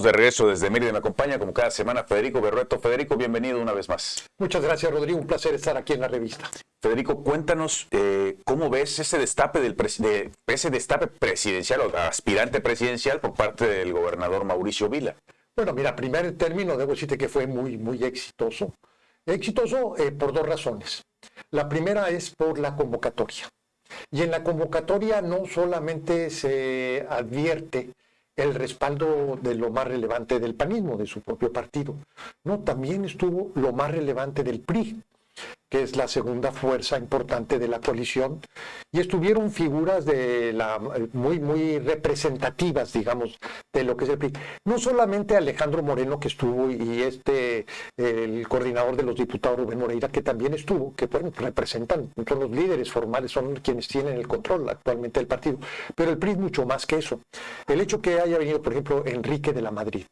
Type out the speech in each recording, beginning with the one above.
De regreso desde Mérida me acompaña como cada semana Federico Berrueto. Federico, bienvenido una vez más. Muchas gracias, Rodrigo. Un placer estar aquí en la revista. Federico, cuéntanos cómo ves ese destape presidencial o aspirante presidencial por parte del gobernador Mauricio Vila. Bueno, mira, primer término, debo decirte que fue muy exitoso. Exitoso por dos razones. La primera es por la convocatoria. Y en la convocatoria no solamente se advierte el respaldo de lo más relevante del panismo, de su propio partido. No, también estuvo lo más relevante del PRI, que es la segunda fuerza importante de la coalición, y estuvieron figuras de muy representativas, digamos, de lo que es el PRI. No solamente Alejandro Moreno, que estuvo, y el coordinador de los diputados, Rubén Moreira, que también estuvo, que bueno, representan, son los líderes formales, son quienes tienen el control actualmente del partido, pero el PRI es mucho más que eso. El hecho que haya venido, por ejemplo, Enrique de la Madrid,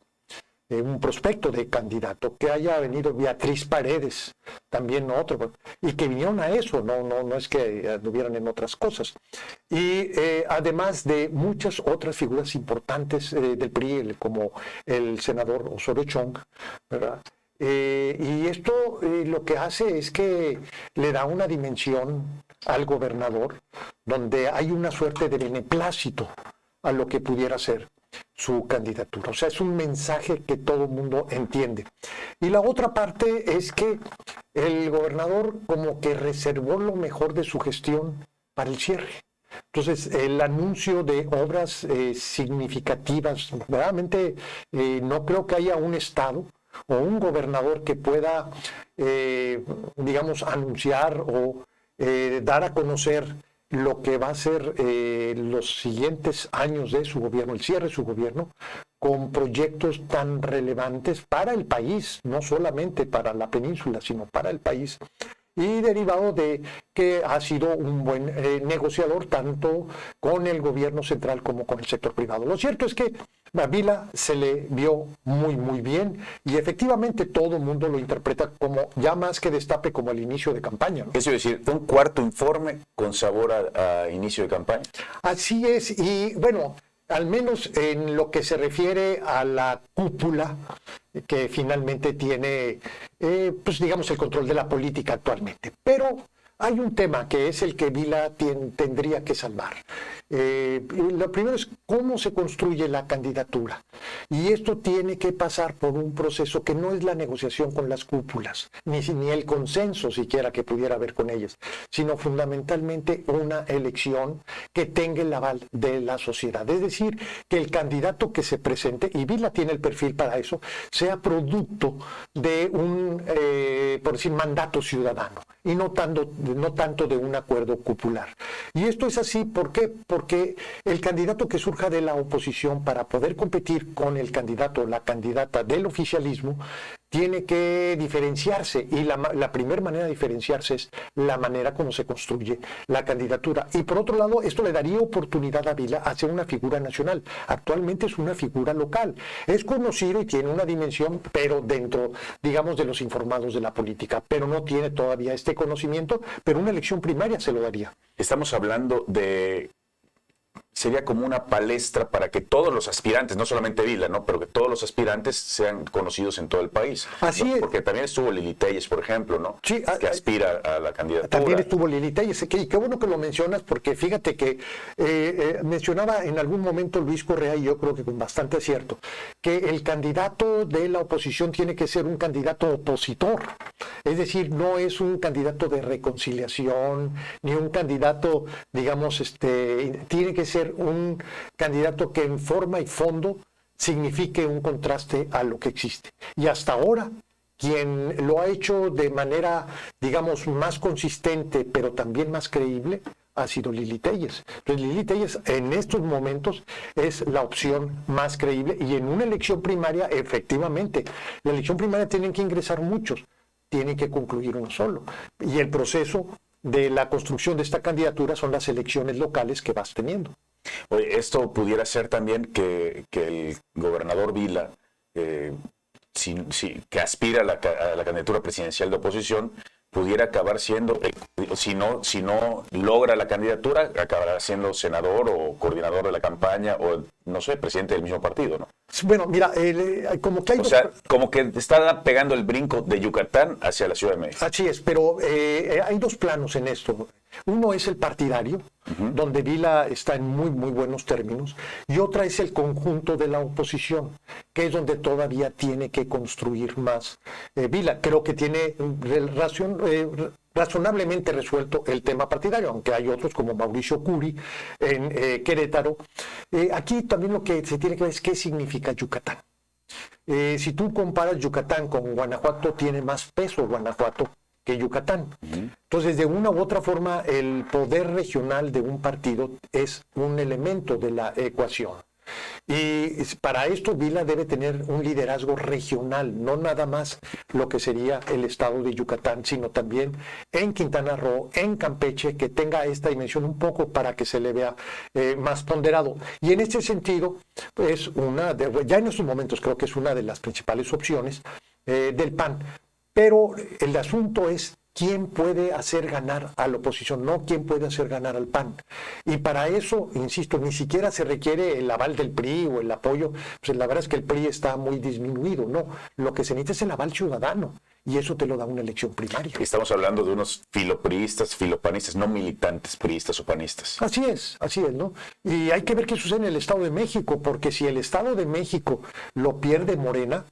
un prospecto de candidato, que haya venido Beatriz Paredes, también otro, y que vinieron a eso, no es que anduvieran en otras cosas. Y además de muchas otras figuras importantes del PRI, como el senador Osorio Chong, ¿verdad? Y esto lo que hace es que le da una dimensión al gobernador, donde hay una suerte de beneplácito a lo que pudiera ser su candidatura. O sea, es un mensaje que todo el mundo entiende. Y la otra parte es que el gobernador como que reservó lo mejor de su gestión para el cierre. Entonces, el anuncio de obras significativas, verdaderamente no creo que haya un estado o un gobernador que pueda, digamos, anunciar o dar a conocer lo que va a ser los siguientes años de su gobierno, el cierre de su gobierno, con proyectos tan relevantes para el país, no solamente para la península, sino para el país, y derivado de que ha sido un buen negociador tanto con el gobierno central como con el sector privado. Lo cierto es que a Vila se le vio muy bien y efectivamente todo el mundo lo interpreta como, ya más que destape, como el inicio de campaña, ¿no? Eso es decir, fue un cuarto informe con sabor a inicio de campaña. Así es, y bueno, al menos en lo que se refiere a la cúpula que finalmente tiene, pues digamos, el control de la política actualmente. Pero hay un tema que es el que Vila tendría que salvar. Lo primero es cómo se construye la candidatura. Y esto tiene que pasar por un proceso que no es la negociación con las cúpulas, ni el consenso siquiera que pudiera haber con ellas, sino fundamentalmente una elección que tenga el aval de la sociedad. Es decir, que el candidato que se presente, y Vila tiene el perfil para eso, sea producto de un, por decir, mandato ciudadano y no tanto de un acuerdo cupular. Y esto es así, ¿por qué? Porque el candidato que surja de la oposición para poder competir con el candidato o la candidata del oficialismo tiene que diferenciarse, y la primera manera de diferenciarse es la manera como se construye la candidatura. Y por otro lado, esto le daría oportunidad a Vila a ser una figura nacional. Actualmente es una figura local. Es conocido y tiene una dimensión, pero dentro, digamos, de los informados de la política, pero no tiene todavía este conocimiento, pero una elección primaria se lo daría. Estamos hablando de... Sería como una palestra para que todos los aspirantes, no solamente Vila, ¿no? Pero que todos los aspirantes sean conocidos en todo el país. Así ¿no? es. Porque también estuvo Lili Telles, por ejemplo, ¿no? Sí, que aspira a la candidatura. También estuvo Lili Telles, y qué bueno que lo mencionas, porque fíjate que mencionaba en algún momento Luis Correa, y yo creo que con bastante acierto, que el candidato de la oposición tiene que ser un candidato opositor. Es decir, no es un candidato de reconciliación, ni un candidato, digamos, tiene que ser un candidato que en forma y fondo signifique un contraste a lo que existe. Y hasta ahora, quien lo ha hecho de manera, digamos, más consistente, pero también más creíble, ha sido Lili Telles. Entonces, Lili Telles en estos momentos es la opción más creíble, y en una elección primaria, efectivamente, la elección primaria tienen que ingresar muchos, tiene que concluir uno solo. Y el proceso de la construcción de esta candidatura son las elecciones locales que vas teniendo. Oye, esto pudiera ser también que el gobernador Vila, que aspira a la candidatura presidencial de oposición, pudiera acabar siendo, si no logra la candidatura, acabará siendo senador o coordinador de la campaña o, no sé, presidente del mismo partido, ¿no? Bueno, mira, como que hay O sea, como que está pegando el brinco de Yucatán hacia la Ciudad de México. Así es, pero hay dos planos en esto. Uno es el partidario, donde Vila está en muy, muy buenos términos, y otra es el conjunto de la oposición, que es donde todavía tiene que construir más. Vila creo que tiene razonablemente resuelto el tema partidario, aunque hay otros como Mauricio Curi en Querétaro. Aquí también lo que se tiene que ver es qué significa Yucatán. Si tú comparas Yucatán con Guanajuato, tiene más peso Guanajuato que Yucatán. Entonces, de una u otra forma, el poder regional de un partido es un elemento de la ecuación. Y para esto Vila debe tener un liderazgo regional, no nada más lo que sería el estado de Yucatán, sino también en Quintana Roo, en Campeche, que tenga esta dimensión un poco para que se le vea más ponderado. Y en este sentido, pues ya en estos momentos creo que es una de las principales opciones del PAN. Pero el asunto es quién puede hacer ganar a la oposición, no quién puede hacer ganar al PAN. Y para eso, insisto, ni siquiera se requiere el aval del PRI o el apoyo, pues la verdad es que el PRI está muy disminuido, no. Lo que se necesita es el aval ciudadano, y eso te lo da una elección primaria. Estamos hablando de unos filopriistas, filopanistas, no militantes priistas o panistas. Así es, ¿no? Y hay que ver qué sucede en el Estado de México, porque si el Estado de México lo pierde Morena,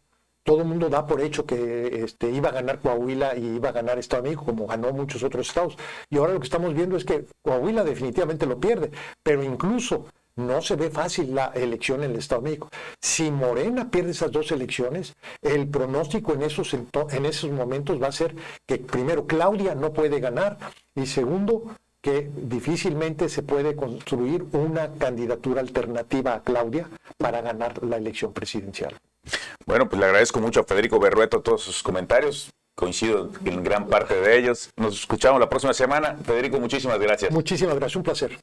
todo el mundo da por hecho que iba a ganar Coahuila y iba a ganar Estado de México, como ganó muchos otros estados. Y ahora lo que estamos viendo es que Coahuila definitivamente lo pierde, pero incluso no se ve fácil la elección en el Estado de México. Si Morena pierde esas dos elecciones, el pronóstico en esos momentos va a ser que, primero, Claudia no puede ganar, y segundo, que difícilmente se puede construir una candidatura alternativa a Claudia para ganar la elección presidencial. Bueno, pues le agradezco mucho a Federico Berrueto todos sus comentarios. Coincido en gran parte de ellos. Nos escuchamos la próxima semana. Federico, muchísimas gracias. Muchísimas gracias, un placer.